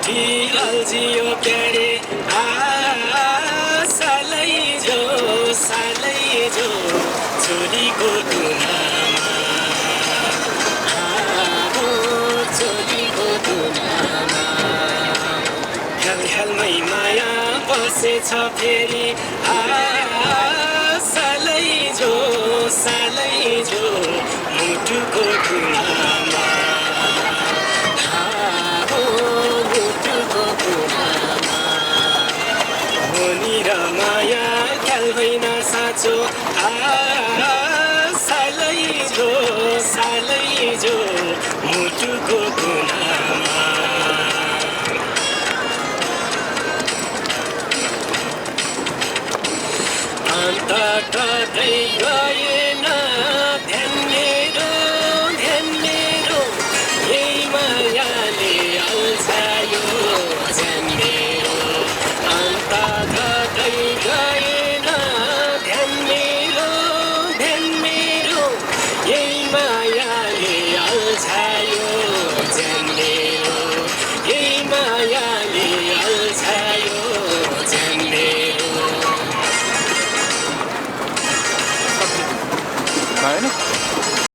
मीठी अल्झियो क्यारे सालैजो सालैजो छोरीको तुनामा छोरीको तुनामा ख्यालमै माया बसेछ फेरि सालैजो सालैजो मुटुको तुनामा माया ख्याल होइन साँचो सालैजो सालैजो मुटुको कुनामा अन्त कतै गएन ध्यान मेरो यही मायाले अल्झायो ध्यान मेरो अन्त कतै गएन ध्यान मेरो यही मायाले अल्झायो